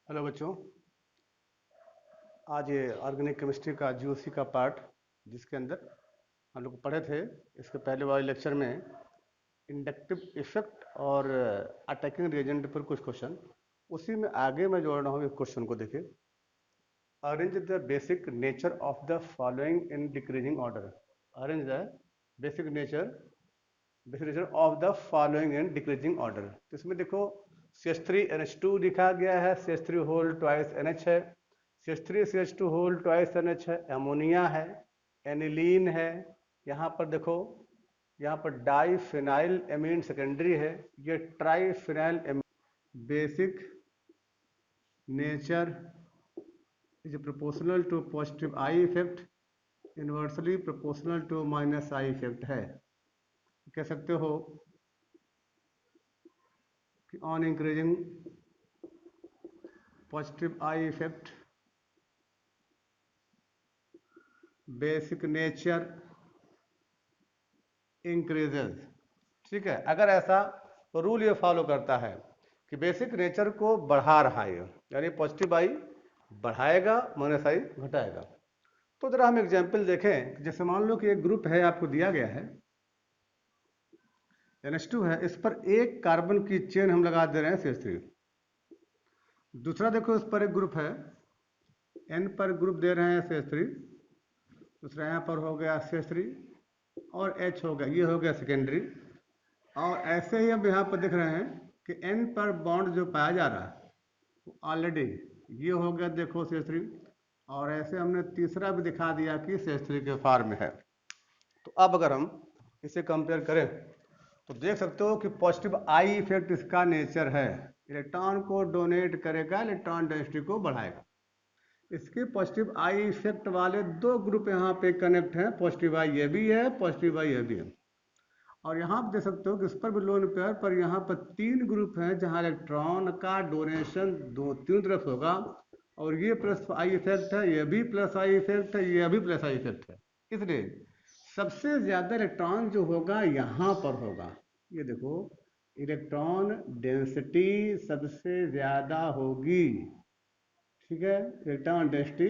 Hello बच्चों। आज ये ऑर्गेनिक केमिस्ट्री का जीओसी का पार्ट जिसके अंदर हम लोग पढ़े थे इसके पहले वाले लेक्चर में इंडक्टिव इफेक्ट और अटैकिंग रिएजेंट पर कुछ क्वेश्चन, उसी में आगे मैं जोड़ रहा हूँ। एक क्वेश्चन को देखिए, arrange the basic nature of the following in decreasing order. Arrange the basic nature of the following in decreasing order. तो इसमें देखो CH3NH2 लिखा गया है, CH3 होल ट्वाइस NH है, CH3CH2 होल ट्वाइस NH है, अमोनिया है, एनिलीन है। यहाँ पर देखो, यहाँ पर डाईफिनाइल एमीन सेकेंडरी है, ये triphenyl amine. Basic nature is proportional to positive I effect, inversely proportional to minus I effect है। कह सकते हो कि on increasing positive I effect basic nature increases. ठीक है, अगर ऐसा तो रूल ये फॉलो करता है कि बेसिक नेचर को बढ़ा रहा है, यानी पॉजिटिव आई बढ़ाएगा, माइनस आई घटाएगा। तो जरा हम एग्जाम्पल देखें। जैसे मान लो कि एक ग्रुप है, आपको दिया गया है NH2 है, इस पर एक कार्बन की चेन हम लगा दे रहे हैं CH3। दूसरा देखो, इस पर एक ग्रुप है, N पर ग्रुप दे रहे हैं CH3, दूसरा यहाँ पर हो गया CH3 और H हो गया, ये हो गया सेकेंडरी। और ऐसे ही अब यहाँ पर देख रहे हैं कि N पर बॉन्ड जो पाया जा रहा है ऑलरेडी ये हो गया, देखो CH3। और ऐसे हमने तीसरा भी दिखा दिया कि CH3 के फॉर्म में है। तो अब अगर हम इसे कंपेयर करें तो देख सकते हो कि पॉजिटिव आई इफेक्ट इसका नेचर है, इलेक्ट्रॉन को डोनेट करेगा, इलेक्ट्रॉन डेंसिटी को बढ़ाएगा। इसके पॉजिटिव आई इफेक्ट वाले दो ग्रुप यहाँ पे कनेक्ट हैं, पॉजिटिव आई ये भी है, पॉजिटिव आई ये भी है। और यहाँ आप देख सकते हो कि इस पर भी लोन पेयर पर यहाँ पर तीन ग्रुप हैं जहाँ इलेक्ट्रॉन का डोनेशन तीनों तरफ होगा। और ये प्लस आई इफेक्ट है, ये भी प्लस आई इफेक्ट है, ये भी प्लस आई इफेक्ट है। इसलिए सबसे ज्यादा इलेक्ट्रॉन जो होगा यहाँ पर होगा। ये देखो, इलेक्ट्रॉन डेंसिटी सबसे ज्यादा होगी। ठीक है, इलेक्ट्रॉन डेंसिटी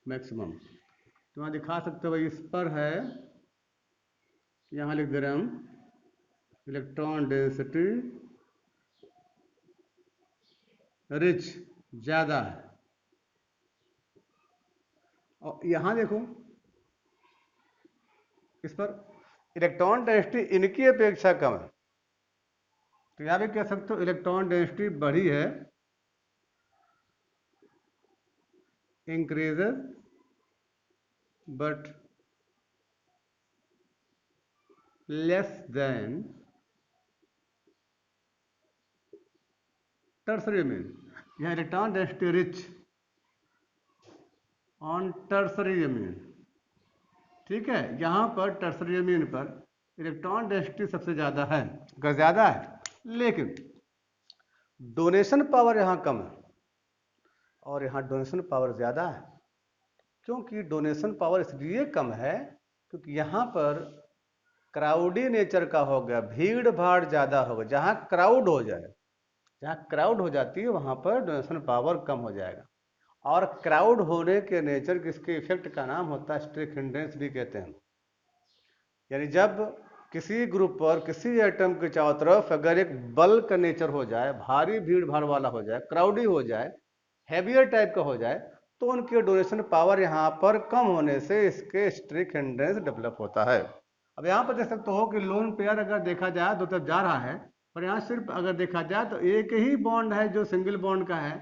मैक्सिमम तो वहाँ दिखा सकते हो, इस पर है, यहाँ लिख दे रहे हम इलेक्ट्रॉन डेंसिटी रिच ज्यादा है। और यहाँ देखो, इस पर इलेक्ट्रॉन डेंसिटी इनकी अपेक्षा कम है, तो यहाँ भी कह सकते हो इलेक्ट्रॉन डेंसिटी बढ़ी है, increases but less than tertiary amine. यहाँ electron density rich on tertiary amine. ठीक है, यहाँ पर टर्सरी एमीन पर इलेक्ट्रॉन डेंसिटी सबसे ज़्यादा है, अगर ज़्यादा है, लेकिन डोनेशन पावर यहाँ कम है और यहाँ डोनेशन पावर ज़्यादा है। क्योंकि डोनेशन पावर इसलिए कम है क्योंकि यहाँ पर क्राउडी नेचर का हो गया, भीड़ भाड़ ज़्यादा होगा। जहाँ क्राउड हो जाए, जहाँ क्राउड हो जाती है वहाँ पर डोनेशन पावर कम हो जाएगा। और क्राउड होने के नेचर किसके इफेक्ट का नाम होता है स्ट्रिक हिंड्रेंस भी कहते हैं। यानी जब किसी ग्रुप पर, किसी एटम के चारों तरफ अगर एक बल्क नेचर हो जाए, भारी भीड़ भाड़ वाला हो जाए, क्राउडी हो जाए, हैवियर टाइप का हो जाए, तो उनके डोनेशन पावर यहाँ पर कम होने से इसके स्ट्रिक हिंड्रेंस डेवलप होता है। अब यहाँ पर देख सकते हो कि लोन पेयर अगर देखा जाए दो तरफ जा रहा है, पर यहाँ सिर्फ अगर देखा जाए तो एक ही बॉन्ड है जो सिंगल बॉन्ड का है।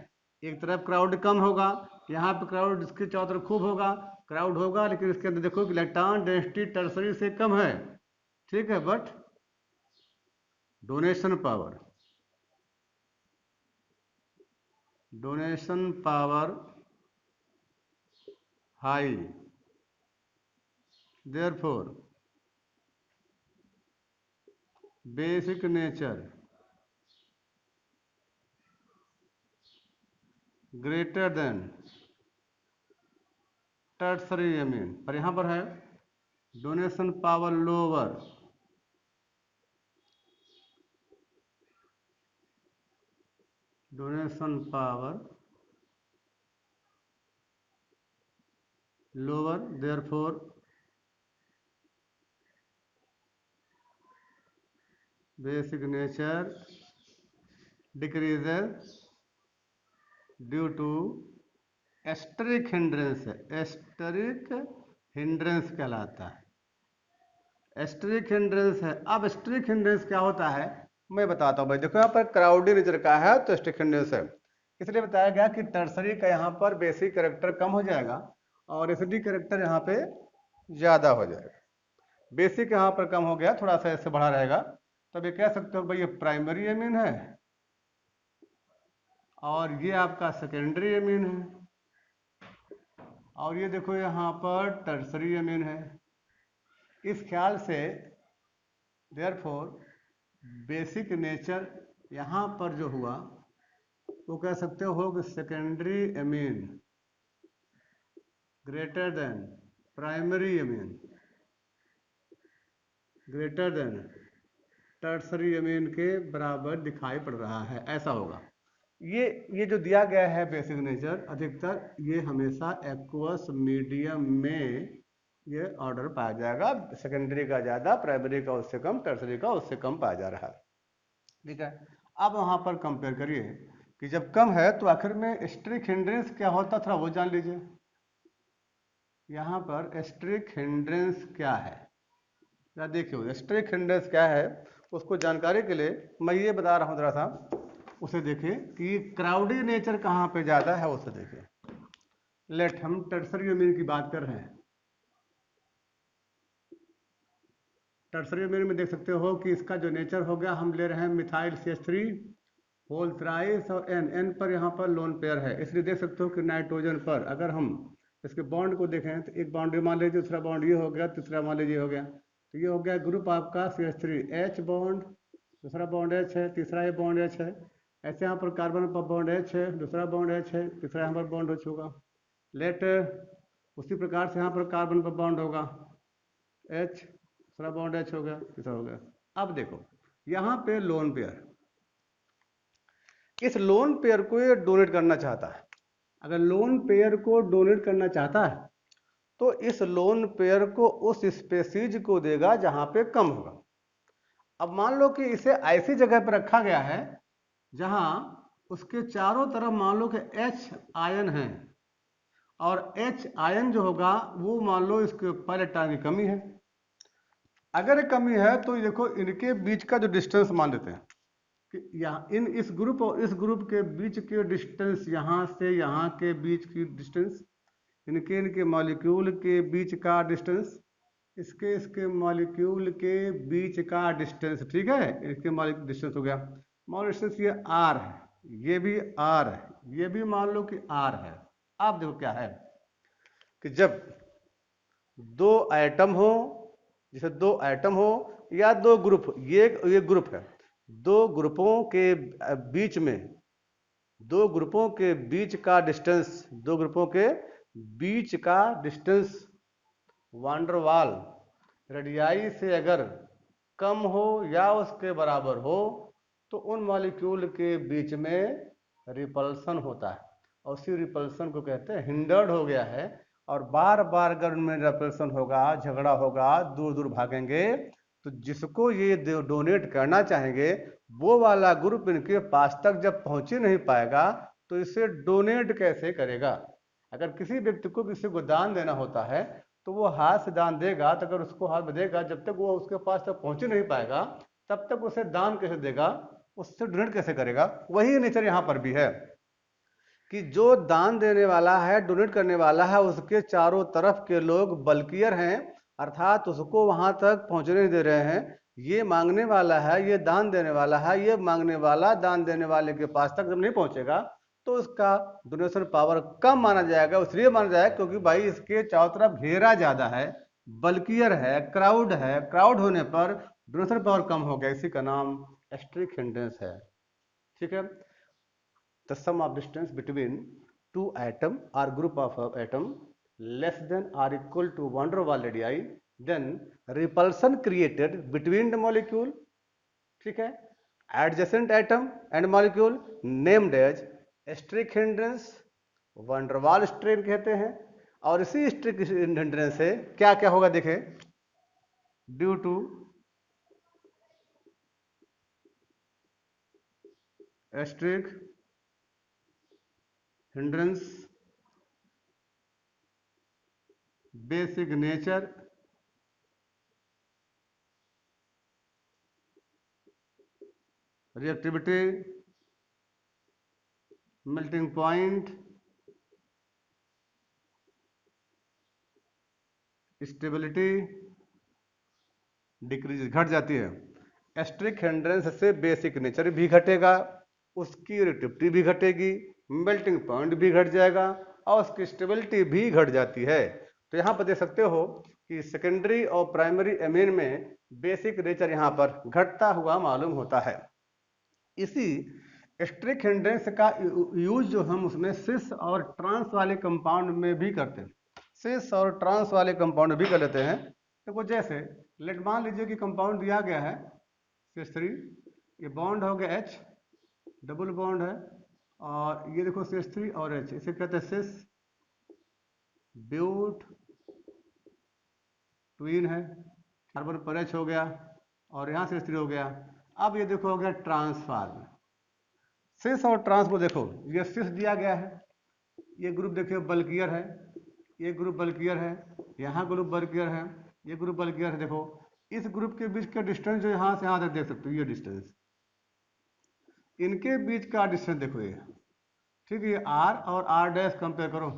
एक तरफ क्राउड कम होगा, यहाँ पे क्राउड इसके चारों तरफ खूब होगा, क्राउड होगा, लेकिन इसके अंदर देखो कि इलेक्ट्रॉन डेंसिटी टर्सरी से कम है। ठीक है, but donation power high, therefore basic nature greater than tertiary amine. पर यहाँ पर है donation power lower donation power lower, therefore basic nature decreases due to steric hindrance है, एस्टरिक हिंड्रेंस कहलाता है, एस्टरिक हिंड्रेंस है। अब एस्टरिक हिंड्रेंस क्या होता है मैं बताता हूँ भाई। देखो यहाँ पर क्राउडी नेचर का है तो एस्टरिक हिंड्रेंस है, इसलिए बताया गया कि टर्सरी का यहाँ पर बेसिक कैरेक्टर कम हो जाएगा और एसिडिक कैरेक्टर यहाँ पे ज्यादा हो जाएगा। बेसिक यहाँ पर कम हो गया, थोड़ा सा ऐसे बढ़ा रहेगा, तब ये कह सकते हो भाई ये प्राइमरी एमीन है और ये आपका सेकेंडरी एमीन है, और ये देखो यहाँ पर टर्सरी एमीन है। इस ख्याल से देयरफॉर बेसिक नेचर यहाँ पर जो हुआ वो कह सकते हो कि secondary amine greater than primary amine greater than tertiary amine के बराबर दिखाई पड़ रहा है, ऐसा होगा। ये जो दिया गया है बेसिक नेचर अधिकतर ये हमेशा एक्वस मीडियम में ये ऑर्डर पाया जाएगा, सेकेंडरी का ज़्यादा, प्राइमरी का उससे कम, टर्सरी का उससे कम पाया जा रहा है। ठीक है, अब वहाँ पर कंपेयर करिए कि जब कम है तो आखिर में एस्टरिक हिंड्रेंस क्या होता, थोड़ा वो जान लीजिए। यहाँ पर एस्टरिक हिंड्रेंस क्या है या देखिए एस्टरिक हिंड्रेंस क्या है, उसको जानकारी के लिए मैं ये बता रहा हूँ, जरा सा उसे देखिए कि क्राउडी नेचर कहाँ पे ज़्यादा है, उसे देखिए। लेट हम टर्सरी एमीन की बात कर रहे हैं। टर्सरी एमीन में देख सकते हो कि इसका जो नेचर हो गया, हम ले रहे हैं मिथाइल CH3 होल थ्राइस और एन पर यहाँ पर लोन पेयर है, इसलिए देख सकते हो कि नाइट्रोजन पर अगर हम इसके बॉन्ड को देखें तो एक बॉन्ड मान लीजिए, दूसरा बॉन्ड ये हो गया, तीसरा मान लीजिए हो गया, तो ये हो गया ग्रुप आपका CH3 H बॉन्ड, दूसरा बॉन्ड H है, तीसरा ये बॉन्ड H है। ऐसे यहाँ पर कार्बन पर बॉन्ड H है, दूसरा बॉन्ड H है, तीसरा यहाँ पर बॉन्ड H होगा। लेट उसी प्रकार से यहाँ पर कार्बन पर बॉन्ड होगा H, दूसरा बॉन्ड H हो गया, तीसरा हो गया। अब देखो यहाँ पे लोन पेयर, इस लोन पेयर को ये डोनेट करना चाहता है। अगर लोन पेयर को डोनेट करना चाहता है तो इस लोन पेयर को उस स्पेसीज को देगा जहां पे कम होगा। अब मान लो कि इसे ऐसी जगह पर रखा गया है जहां उसके चारों तरफ मान लो कि H आयन है और H आयन जो होगा वो मान लो इसके ऊपर इलेक्ट्रॉन की कमी है। अगर कमी है तो देखो इनके बीच का जो डिस्टेंस मान लेते हैं कि यहाँ इस ग्रुप और इस ग्रुप के बीच के डिस्टेंस, यहाँ से यहाँ के बीच की डिस्टेंस, इनके मॉलिक्यूल के बीच का डिस्टेंस, इसके मॉलिक्यूल के बीच का डिस्टेंस, ठीक है, इसके मॉलिक्यूल डिस्टेंस हो गया। मान लो डिस्टेंस ये R है, ये भी R है, ये भी मान लो कि R है। अब देखो क्या है कि जब दो एटम हो, जैसे दो एटम हो या दो ग्रुप, ये ग्रुप है, दो ग्रुपों के बीच में, दो ग्रुपों के बीच का डिस्टेंस, दो ग्रुपों के बीच का डिस्टेंस वांडरवाल रेडियाई से अगर कम हो या उसके बराबर हो तो उन मॉलिक्यूल के बीच में रिपल्सन होता है और उसी रिपल्सन को कहते हैं हिंडर्ड हो गया है। और बार बार अगर उनमें रिपल्सन होगा, झगड़ा होगा, दूर दूर भागेंगे, तो जिसको ये डोनेट करना चाहेंगे वो वाला ग्रुप इनके पास तक जब पहुंच ही नहीं पाएगा तो इसे डोनेट कैसे करेगा। अगर किसी व्यक्ति को किसी को दान देना होता है तो वो हाथ से दान देगा, तो अगर उसको हाथ में देगा जब तक वो उसके पास तक पहुंच ही नहीं पाएगा तब तक उसे दान कैसे देगा, उससे डोनेट कैसे करेगा। वही नेचर यहाँ पर भी है कि जो दान देने वाला है, डोनेट करने वाला है, उसके चारों तरफ के लोग बल्कियर हैं, अर्थात उसको वहां तक पहुंचने नहीं दे रहे हैं। ये मांगने वाला है, ये दान देने वाला है, ये मांगने वाला दान देने वाले के पास तक जब नहीं पहुंचेगा तो उसका डोनेशन पावर कम माना जाएगा। इसलिए माना जाएगा क्योंकि भाई इसके चारों तरफ घेरा ज्यादा है, बल्कियर है, क्राउड है, क्राउड होने पर डोनेशन पावर कम हो गया, इसी का नाम एस्टरिक हिंड्रेंस है। ठीक है, the sum of distance between two atom or group of atom less than or equal to van der Waals radii, then repulsion created between the molecule, ठीक है, adjacent atom and molecule named as steric hindrance, van der Waal strain कहते हैं। और इसी streak hindrance से क्या क्या होगा देखें, due to steric hindrance basic nature, reactivity, melting point, stability decrease घट जाती है। स्ट्रिक हिंड्रेंस से बेसिक नेचर भी घटेगा, उसकी रिएक्टिविटी भी घटेगी, मेल्टिंग पॉइंट भी घट जाएगा और उसकी स्टेबिलिटी भी घट जाती है। तो यहाँ पर देख सकते हो कि सेकेंडरी और प्राइमरी एमीन में बेसिक नेचर यहाँ पर घटता हुआ मालूम होता है। इसी स्ट्रिक हिंड्रेंस का यूज जो हम उसमें सिस और ट्रांस वाले कंपाउंड में भी करते हैं, सिस और ट्रांस वाले कंपाउंड भी कर लेते हैं। देखो जैसे लेट मान लीजिए कि कंपाउंड दिया गया है CH3, ये बॉन्ड हो गया H, डबल बॉन्ड है, और ये देखो CH3 और H, इसे कहते हैं सिस ब्यूट ट्वीन है, कार्बन पर H हो गया और यहाँ CH3 हो गया। अब ये देखो हो गया ट्रांसफार्म, सिस और ट्रांस को देखो, ये सिस दिया गया है, ये ग्रुप देखिए बल्कियर है, ये ग्रुप बल्कियर है, यहाँ ग्रुप बल्कियर है, ये ग्रुप बल्कियर है। देखो इस ग्रुप के बीच का डिस्टेंस जो यहाँ से यहाँ तक देख सकते हो, ये डिस्टेंस, इनके बीच का डिस्टेंस देखो ये, ठीक है, ये R और R डैश कंपेयर करो,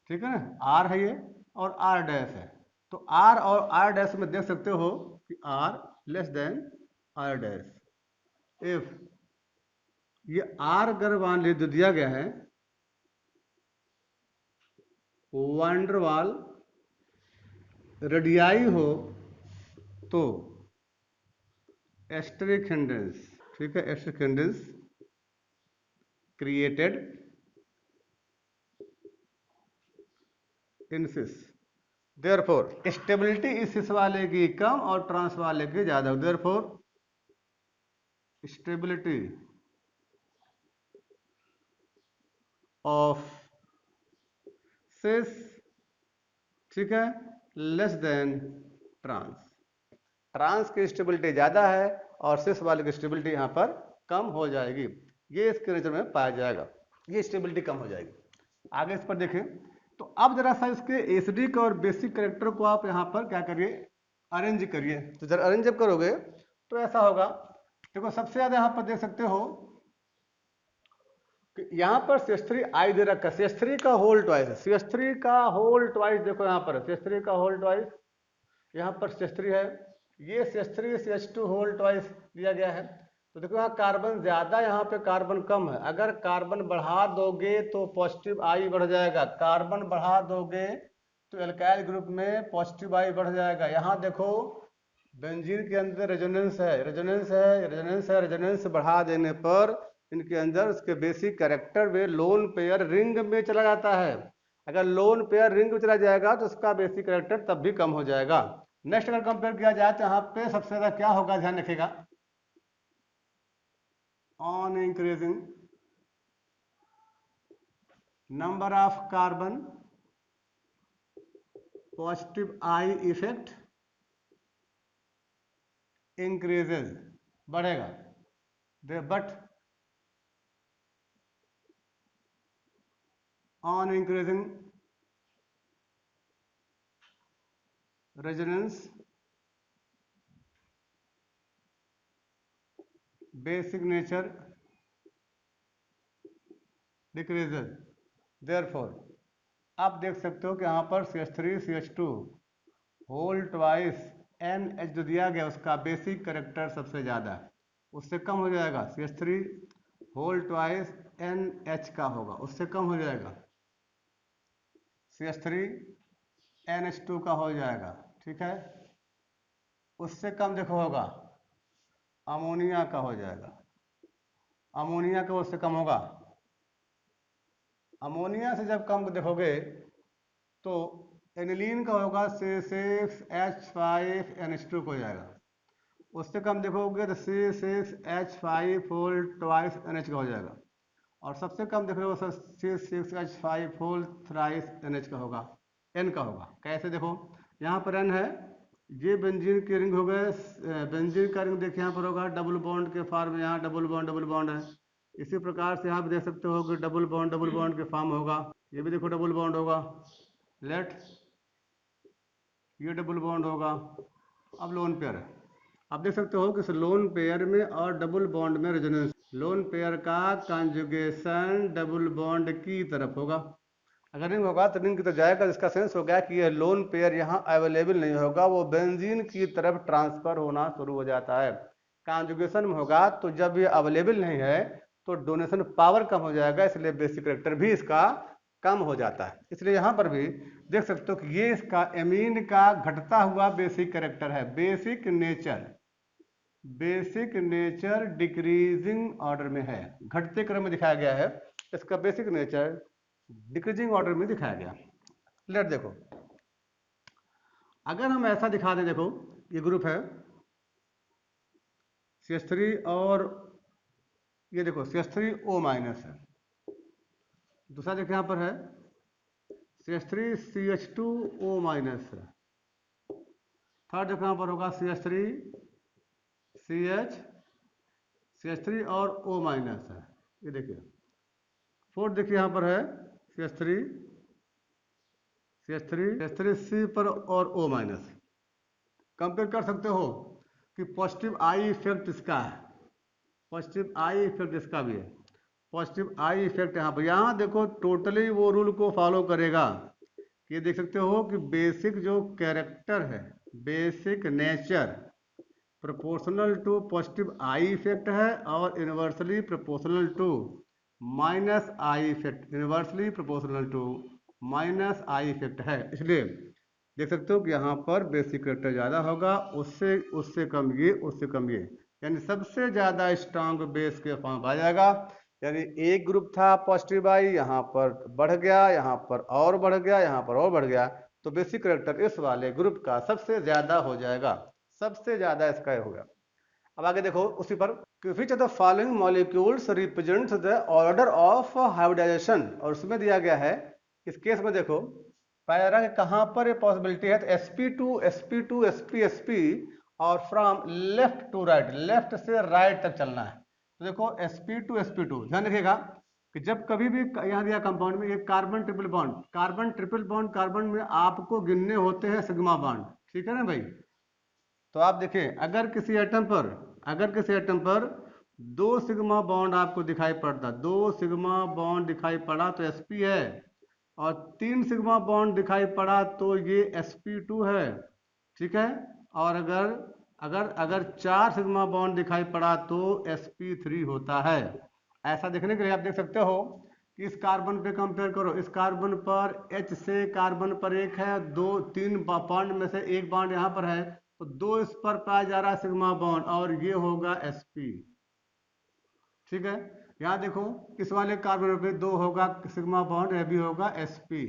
ठीक है ना, R है ये और R डैश है, तो R और R डैश में देख सकते हो कि R less than R dash. If ये R अगर मान लीजिए दिया गया है वैन डर वाल रेडियाई हो तो स्ट्रिक हिंड्रेंस, ठीक है, steric hindrance created in cis, therefore stability इस सिस वाले की कम और ट्रांस वाले की ज्यादा, देयरफॉर स्टेबिलिटी ऑफ सिस, ठीक है, लेस देन ट्रांस, ट्रांस की स्टेबिलिटी ज्यादा है और सिस वाले की स्टेबिलिटी यहाँ पर कम हो जाएगी, ये इसके नेचर में पाया जाएगा, ये स्टेबिलिटी कम हो जाएगी। आगे इस पर देखें तो अब जरा सा इसके एसिडिक और बेसिक कैरेक्टर को आप यहाँ पर क्या करिए, अरेंज करिए। तो जरा अरेंज जब करोगे तो ऐसा होगा, देखो सबसे ज्यादा यहाँ पर देख सकते हो कि यहाँ पर CH3 आई दे रखा है, CH3 का होल ट्वाइस है, CH3 का होल ट्वाइस देखो यहाँ पर CH3 का होल ट्वाइस, यहाँ पर CH3 है, ये CH3 CH2 होल ट्वाइस दिया गया है। तो देखो यहाँ कार्बन ज्यादा, यहाँ पे कार्बन कम है, अगर कार्बन बढ़ा दोगे तो पॉजिटिव आई बढ़ जाएगा, कार्बन बढ़ा दोगे तो एल्काइल ग्रुप में पॉजिटिव आई बढ़ जाएगा। यहाँ देखो बेंजीन के अंदर रेजोनेंस है, रेजोनेंस है, रेजोनेंस है, रेजोनेंस बढ़ा देने पर इनके अंदर उसके बेसिक कैरेक्टर में लोन पेयर रिंग में चला जाता है, अगर लोन पेयर रिंग में चला जाएगा तो उसका बेसिक कैरेक्टर तब भी कम हो जाएगा। नेक्स्ट अगर कंपेयर किया जाए तो यहाँ पे सबसे ज्यादा क्या होगा, ध्यान रखिएगा, on increasing number of carbon positive I effect increases, बढ़ेगा, but on increasing resonance basic nature decreases, therefore आप देख सकते हो कि यहाँ पर CH3 CH2 whole twice NH जो दिया गया उसका बेसिक कैरेक्टर सबसे ज़्यादा है, उससे कम हो जाएगा, CH3 होल ट्वाइस NH का होगा, उससे कम हो जाएगा, CH3 NH2 का हो जाएगा, ठीक है, उससे कम देखो होगा अमोनिया का हो जाएगा, अमोनिया का उससे कम होगा, अमोनिया से जब कम देखोगे तो एनिलीन का होगा C6H5NH2 हो जाएगा, उससे कम देखोगे तो C6H5 होल ट्वाइस NH का हो जाएगा, और सबसे कम देखोगे वो C6H5 होल थ्राइस NH का होगा, N का होगा। कैसे देखो, यहाँ पर N है, ये बेंजीन की रिंग हो गए, बेंजीन का रिंग देखिए यहाँ पर होगा डबल बॉन्ड के फॉर्म में, यहाँ डबल बॉन्ड है। इसी प्रकार से यहाँ भी देख सकते हो कि डबल बॉन्ड के फॉर्म होगा, ये भी देखो डबल बॉन्ड होगा, लेट ये डबल बॉन्ड होगा। अब लोन पेयर है, आप देख सकते हो कि इस लोन पेयर में और डबल बॉन्ड में रेजोनेंस, लोन पेयर का कंजुगेशन डबल बॉन्ड की तरफ होगा। अगर रिंग होगा तो रिंग की तरफ जाएगा, जिसका सेंस हो गया कि यह लोन पेयर यहाँ अवेलेबल नहीं होगा, वो बेंजीन की तरफ ट्रांसफर होना शुरू हो जाता है। कंजुगेशन में होगा तो जब ये अवेलेबल नहीं है तो डोनेशन पावर कम हो जाएगा, इसलिए बेसिक कैरेक्टर भी इसका कम हो जाता है। इसलिए यहाँ पर भी देख सकते हो कि ये इसका एमीन का घटता हुआ बेसिक कैरेक्टर है। बेसिक नेचर डिक्रीजिंग ऑर्डर में है, घटते क्रम में दिखाया गया है, इसका बेसिक नेचर डिक्रीजिंग ऑर्डर में दिखाया गया। लेट देखो, अगर हम ऐसा दिखा दें, देखो ये ग्रुप है CH3 और ये देखो CH3O माइनस है, दूसरा देखो यहाँ पर है CH3 CH2O माइनस है, थर्ड देखो यहाँ पर होगा CH3 CH3 और O माइनस है, ये देखिए। फोर्थ देखिए यहाँ पर है CH3 C पर और O माइनस। कंपेयर कर सकते हो कि पॉजिटिव आई इफेक्ट इसका है, पॉजिटिव आई इफेक्ट इसका भी है, पॉजिटिव आई इफेक्ट यहाँ देखो टोटली वो रूल को फॉलो करेगा। ये देख सकते हो कि बेसिक जो कैरेक्टर है, basic nature proportional to positive I effect है, और inversely proportional to minus I effect, inversely proportional to minus I effect है। इसलिए देख सकते हो कि यहाँ पर बेसिक कैरेक्टर ज़्यादा होगा, उससे कम ये, उससे कम ये, यानी सबसे ज़्यादा स्ट्रांग बेस के फॉर्म आ जाएगा। यानी एक ग्रुप था पॉजिटिव आई, यहाँ पर बढ़ गया, यहाँ पर और बढ़ गया, यहाँ पर और बढ़ गया, तो बेसिक कैरेक्टर इस वाले ग्रुप का सबसे ज़्यादा हो जाएगा, सबसे ज़्यादा इसका हो गया। अब आगे देखो उसी पर, which of the following molecules represents the order of hybridization, और उसमें दिया गया है इस केस में देखो पैरा के कहाँ पर ये पॉसिबिलिटी है, तो sp2 और from left to right, left से राइट तक चलना है। तो देखो sp2 ध्यान रखिएगा कि जब कभी भी यहाँ दिया कंपाउंड में एक कार्बन ट्रिपल बॉन्ड, कार्बन में आपको गिनने होते हैं सिग्मा बॉन्ड, ठीक है ना भाई। तो आप देखें अगर किसी एटम पर 2 सिग्मा बॉन्ड आपको दिखाई पड़ता, 2 सिग्मा बॉन्ड दिखाई पड़ा तो sp है, और 3 सिग्मा बॉन्ड दिखाई पड़ा तो ये sp2 है, ठीक है। और अगर 4 सिग्मा बॉन्ड दिखाई पड़ा तो sp3 होता है। ऐसा देखने के लिए आप देख सकते हो कि इस कार्बन पे कंपेयर करो, इस कार्बन पर H से कार्बन पर एक है, 3 बॉन्ड में से एक बॉन्ड यहाँ पर है, तो 2 इस पर पाया जा रहा है सिग्मा बॉन्ड, और ये होगा sp, ठीक है। यहाँ देखो इस वाले कार्बन पे 2 होगा सिग्मा बॉन्ड, ये भी होगा sp,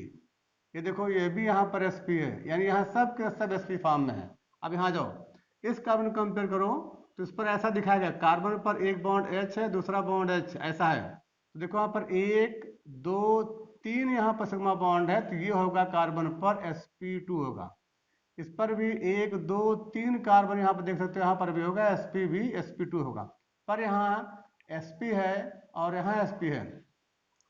ये देखो ये भी यहाँ पर sp है, यानी यहाँ सब के सब sp फॉर्म में है। अब यहाँ जाओ, इस कार्बन कंपेयर करो तो इस पर ऐसा दिखाया गया, कार्बन पर एक बॉन्ड H है, दूसरा बॉन्ड H ऐसा है, तो देखो यहाँ पर 1 2 3 यहाँ पर सिग्मा बॉन्ड है, तो ये होगा कार्बन पर sp2 होगा। इस पर भी 1 2 3 कार्बन यहाँ पर देख सकते हो, यहाँ पर भी होगा sp भी sp2 होगा, पर यहाँ sp है और यहाँ sp है।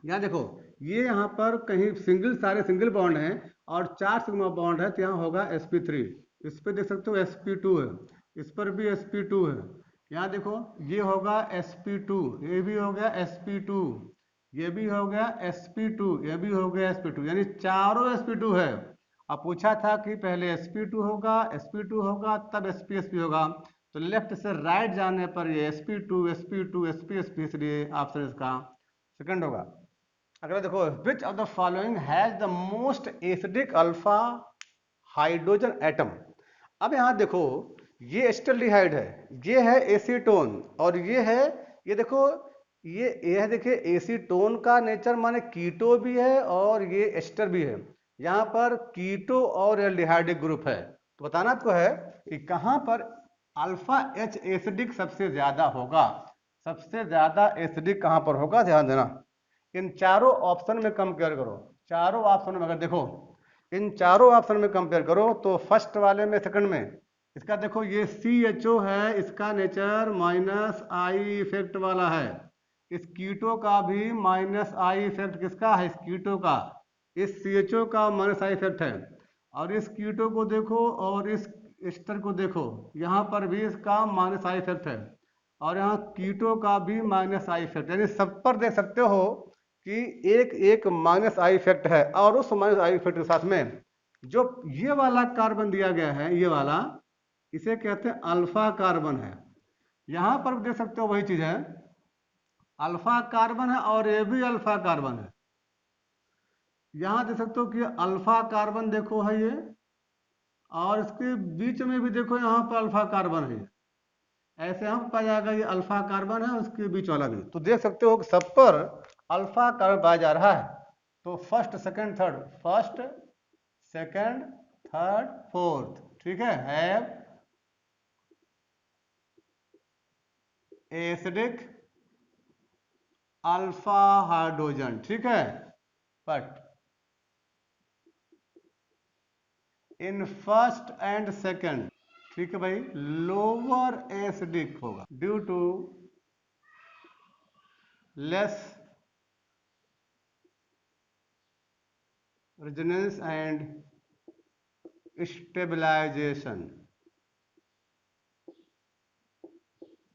यहाँ देखो ये यहाँ पर कहीं सारे सिंगल बॉन्ड हैं और 4 सिग्मा बॉन्ड है, तो यहाँ होगा sp3, इस पर देख सकते हो sp2 है, इस पर भी sp2 है, यहाँ देखो ये होगा sp2, ये भी हो गया sp2, ये भी हो गया sp2, ये भी हो गया sp2, यानी चारों sp2 है। अब पूछा था कि पहले sp2 होगा तब sp होगा, तो लेफ्ट से राइट जाने पर ये sp2 इसलिए ऑप्शन इसका सेकंड होगा। अगला देखो, विच of the following has the most acidic alpha hydrogen atom. अब यहाँ देखो ये एस्टल्डिहाइड है, ये है एसीटोन, और ये देखो ये देखिए एसीटोन का नेचर माने कीटो भी है और ये एस्टर भी है, यहाँ पर कीटो और एल्डिहाइडिक ग्रुप है। तो बताना आपको है कि कहाँ पर अल्फा H एसिडिक सबसे ज्यादा होगा। सबसे ज्यादा एसिडिक कहां पर होगा, ध्यान देना। इन चारों ऑप्शन में कंपेयर करो, चारों ऑप्शन में अगर देखो, इन चारों ऑप्शन में कंपेयर करो तो फर्स्ट वाले में, सेकंड में, इसका देखो ये CHO है, इसका नेचर माइनस आई इफेक्ट वाला है। इस कीटो का भी माइनस आई इफेक्ट किसका है, इस कीटो का। इस CHO का माइनस आई इफेक्ट है। और इस कीटो को देखो और इस एस्टर को देखो, यहाँ पर भी इसका माइनस आई इफेक्ट है। और यहाँ कीटो का भी माइनस आई इफेक्ट, यानी सब पर देख सकते हो कि एक एक माइनस आई इफेक्ट है। और उस माइनस आई इफेक्ट के साथ में जो ये वाला कार्बन दिया गया है, ये वाला, इसे कहते हैं अल्फा कार्बन है। यहां पर देख सकते हो वही चीज है, अल्फा कार्बन है और ये भी अल्फा कार्बन है। यहां देख सकते हो कि अल्फा कार्बन देखो है ये, और इसके बीच में भी देखो यहाँ पर अल्फा कार्बन है। ऐसे हम पाया जाएगा ये अल्फा कार्बन है, उसके बीच वाला भी। तो देख सकते हो कि सब पर अल्फा कार्बन पाया जा रहा है। तो first second third, first second third fourth, ठीक है, हैव एसिडिक अल्फा हाइड्रोजन, ठीक है। But in first and second, ठीक है भाई, लोअर एसिडिक होगा due to less resonance and stabilization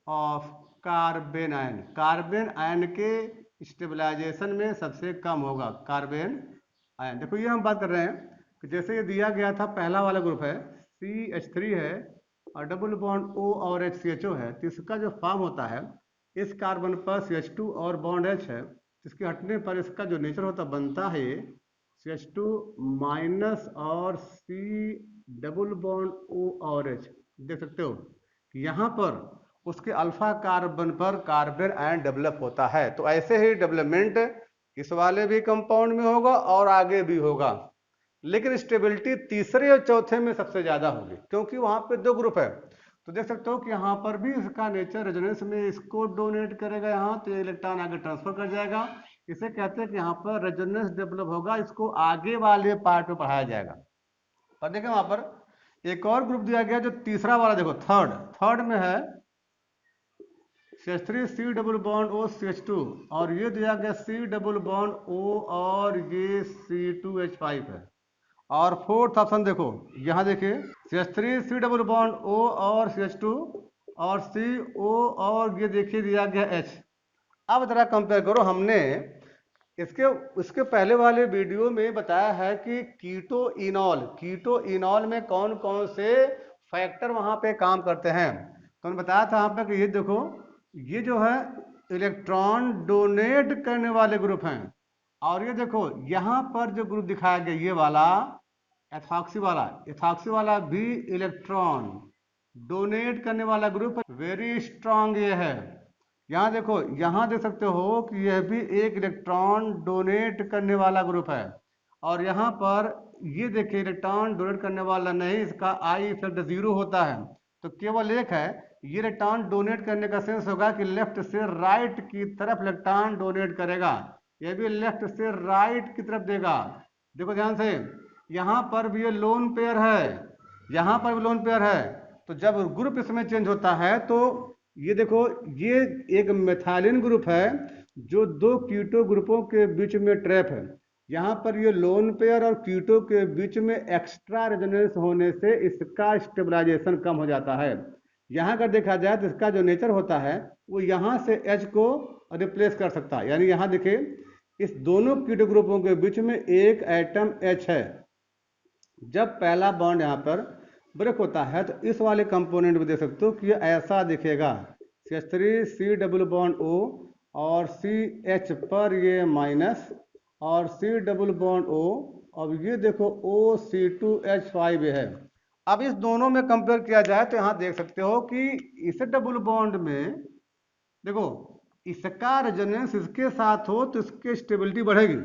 of carbon ion. Carbon ion के स्टेबलाइजेशन में सबसे कम होगा कार्बन आयन। देखो ये हम बात कर रहे हैं कि जैसे ये दिया गया था, पहला वाला ग्रुप है CH3 है और डबल बॉन्ड O और H CHO है, तो इसका जो फॉर्म होता है, इस कार्बन पर CH2 और बॉन्ड H है, इसके हटने पर इसका जो नेचर होता बनता है CH2 माइनस और C डबल बॉन्ड O और H। देख सकते हो यहाँ पर उसके अल्फा कार्बन पर कार्बन आयन डेवलप होता है। तो ऐसे ही डेवलपमेंट इस वाले भी कंपाउंड में होगा और आगे भी होगा, लेकिन स्टेबिलिटी तीसरे और चौथे में सबसे ज्यादा होगी, क्योंकि वहां पे दो ग्रुप है। तो देख सकते हो कि यहाँ पर भी इसका नेचर रेजोनेंस में इसको डोनेट करेगा, यहाँ तो इलेक्ट्रॉन आगे ट्रांसफर कर जाएगा। इसे कहते हैं कि यहाँ पर रेजोनेंस डेवलप होगा, इसको आगे वाले पार्ट में पढ़ाया जाएगा। और देखो वहां पर एक और ग्रुप दिया गया जो तीसरा वाला, देखो थर्ड में है CH3 C double bond O CH2, और ये दिया गया C डबल बॉन्ड O और ये C2H5 है। और फोर्थ ऑप्शन देखो, यहाँ देखिए CH3 C double bond O और CH2 और CO और ये देखिए दिया गया H। अब जरा कंपेयर करो, हमने इसके पहले वाले वीडियो में बताया है कि कीटो इनॉल में कौन कौन से फैक्टर वहां पे काम करते हैं। तो हमने बताया था यहाँ पे कि ये देखो, ये जो है इलेक्ट्रॉन डोनेट करने वाले ग्रुप हैं। और ये देखो यहाँ पर जो ग्रुप दिखाया गया ये वाला एथॉक्सी वाला भी इलेक्ट्रॉन डोनेट करने वाला ग्रुप, वेरी स्ट्रांग ये है। यहाँ देखो, यहाँ देख सकते हो कि यह भी एक इलेक्ट्रॉन डोनेट करने वाला ग्रुप है। और यहाँ पर ये देखिए इलेक्ट्रॉन डोनेट करने वाला नहीं, इसका आई इफेक्ट 0 होता है। तो केवल एक है, ये इलेक्ट्रॉन डोनेट करने का सेंस होगा कि लेफ्ट से राइट की तरफ इलेक्ट्रॉन डोनेट करेगा, यह भी लेफ्ट से राइट की तरफ देगा। देखो ध्यान से, यहाँ पर भी ये लोन पेयर है, यहाँ पर भी लोन पेयर है। तो जब ग्रुप इसमें चेंज होता है तो ये देखो, ये एक मेथाइलिन ग्रुप है जो दो कीटो ग्रुपों के बीच में ट्रैप है। यहाँ पर ये लोन पेयर और कीटो के बीच में एक्स्ट्रा रेजोनेंस होने से इसका स्टेबलाइजेशन कम हो जाता है। यहाँ अगर देखा जाए तो इसका जो नेचर होता है वो यहाँ से H को रिप्लेस कर सकता है। यानी यहाँ देखिए, इस दोनों कीटो ग्रुपों के बीच में एक एटम H है। जब पहला बॉन्ड यहाँ पर ब्रेक होता है तो इस वाले कंपोनेंट में देख सकते हो कि ऐसा दिखेगा, CH3 C double bond O और CH पर ये माइनस और C डबल बॉन्ड O, अब ये देखो O C2H5 है। अब इस दोनों में कंपेयर किया जाए तो यहाँ देख सकते हो कि इस डबल बॉन्ड में देखो, इसका रेजोनेंस इसके साथ हो तो इसकी स्टेबिलिटी बढ़ेगी,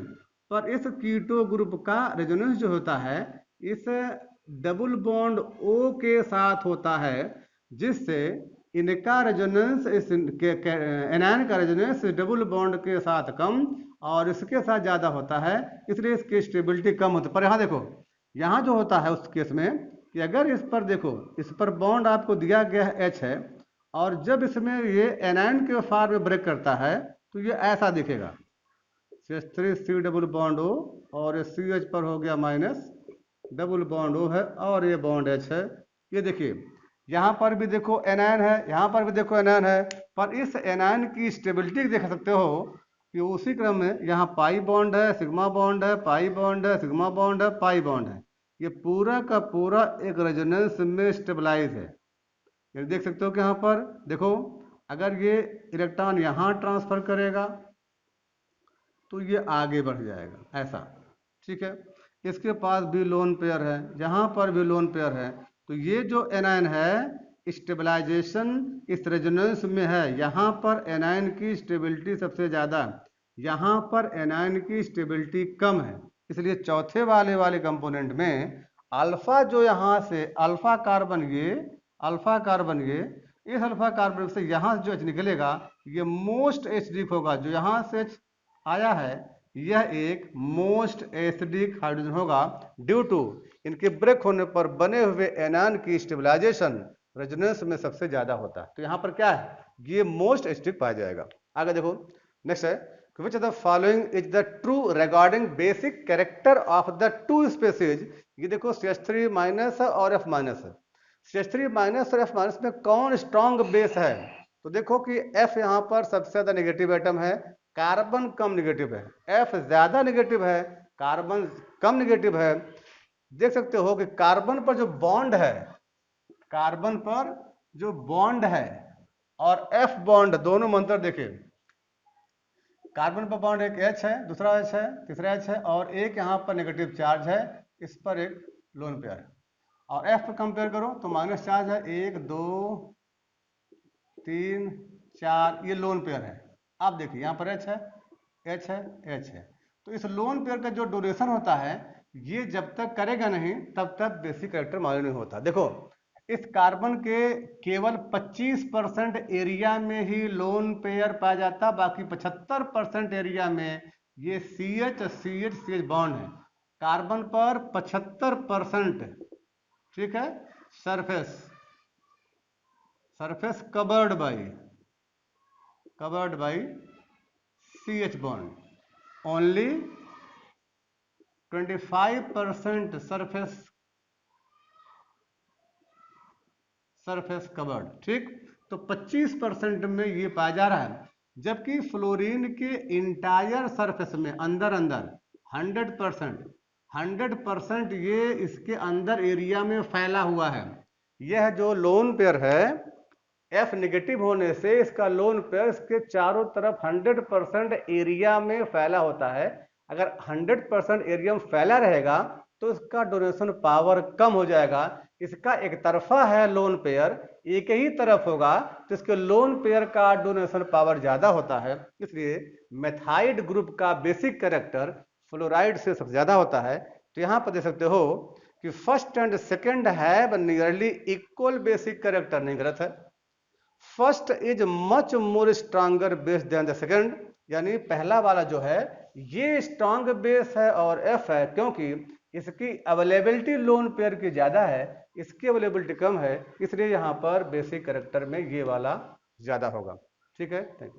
पर इस कीटो ग्रुप का रेजोनेंस जो होता है इस डबल बॉन्ड O के साथ होता है, जिससे इनका रेजोनेंस इस एनायन का रेजोनेंस डबल बॉन्ड के साथ कम और इसके साथ ज़्यादा होता है, इसलिए इसकी स्टेबिलिटी कम होती है। पर यहाँ देखो, यहाँ जो होता है उस केस में कि अगर इस पर देखो, इस पर बॉन्ड आपको दिया गया है H है, और जब इसमें ये एनायन के फार में ब्रेक करता है तो ये ऐसा दिखेगा, CH3 डबल बॉन्ड O, और CH पर हो गया माइनस, डबल बॉन्ड O है और ये बॉन्ड H है। ये देखिए यहाँ पर भी देखो एनायन है, यहाँ पर भी देखो एनायन है, पर इस एनायन की स्टेबिलिटी देख सकते हो कि उसी क्रम में यहाँ पाई बॉन्ड है, सिग्मा बॉन्ड है, पाई बॉन्ड है, सिग्मा बॉन्ड है, पाई बॉन्ड है। ये पूरा का पूरा एक रेजोनेंस में स्टेबलाइज है। ये देख सकते हो कि यहाँ पर देखो, अगर ये इलेक्ट्रॉन यहाँ ट्रांसफर करेगा तो ये आगे बढ़ जाएगा ऐसा, ठीक है। इसके पास भी लोन पेयर है, यहाँ पर भी लोन पेयर है, तो ये जो एनायन है स्टेबलाइजेशन इस रेजोनेंस में है। यहाँ पर एनायन की स्टेबिलिटी सबसे ज़्यादा, यहाँ पर एनायन की स्टेबिलिटी कम है, इसलिए चौथे वाले कंपोनेंट में अल्फा जो यहाँ से अल्फा कार्बन ये इस अल्फा कार्बन से यहाँ जो H निकलेगा ये मोस्ट एसिडिक होगा। जो यहाँ से H आया है यह एक मोस्ट एसिडिक हाइड्रोजन होगा, ड्यू टू इनके ब्रेक होने पर बने हुए एनायन की स्टेबलाइजेशन रेजोनेंस में सबसे ज्यादा होता है। तो यहाँ पर क्या है, ये मोस्ट एसिडिक पाया जाएगा। आगे देखो, नेक्स्ट है which of the following is the true regarding basic character of the two species। ये देखो CH3 माइनस और F माइनस है, CH3 माइनस और F माइनस में कौन स्ट्रॉन्ग बेस है? तो देखो कि F यहाँ पर सबसे ज्यादा नेगेटिव एटम है, कार्बन कम नेगेटिव है, F ज्यादा नेगेटिव है, कार्बन कम नेगेटिव है। देख सकते हो कि कार्बन पर जो बॉन्ड है, कार्बन पर जो बॉन्ड है और F बॉन्ड दोनों में अंतर देखिए, कार्बन पर बॉन्ड एक H है, दूसरा H है, तीसरा H है, और एक यहाँ पर नेगेटिव चार्ज है, इस पर एक लोन पेयर है। और F पर कंपेयर करो तो माइनस चार्ज है, 1 2 3 4, ये लोन पेयर है। आप देखिए यहाँ पर H है, H है, H है। तो इस लोन पेयर का जो ड्यूरेशन होता है ये जब तक करेगा नहीं तब तक बेसिक कैरेक्टर मालूम नहीं होता। देखो इस कार्बन के केवल 25% एरिया में ही लोन पेयर पाया जाता, बाकी 75% एरिया में ये CH बॉन्ड है। कार्बन पर 75%, ठीक है, surface covered by CH bond, only 25% surface covered, ठीक। तो 25% में ये पाया जा रहा है, जबकि फ्लोरीन के इंटायर सरफेस में अंदर 100% ये इसके अंदर एरिया में फैला हुआ है। यह जो लोन पेयर है F नेगेटिव होने से इसका लोन पेयर इसके चारों तरफ 100% एरिया में फैला होता है। अगर 100% एरिया में फैला रहेगा तो इसका डोनेशन पावर कम हो जाएगा। इसका एक तरफा है लोन पेयर, एक ही तरफ होगा तो इसके लोन पेयर का डोनेशन पावर ज्यादा होता है। इसलिए मेथाइड ग्रुप का बेसिक कैरेक्टर फ्लोराइड से सबसे ज्यादा होता है। तो यहाँ पर देख सकते हो कि first and second have nearly equal basic character, नहीं गलत है। First is much more stronger base than the second, यानी पहला वाला जो है ये स्ट्रांग बेस है और F है, क्योंकि इसकी अवेलेबिलिटी लोन पेयर की ज्यादा है, इसकी अवेलेबिलिटी कम है, इसलिए यहाँ पर बेसिक कैरेक्टर में ये वाला ज्यादा होगा। ठीक है, थैंक यू।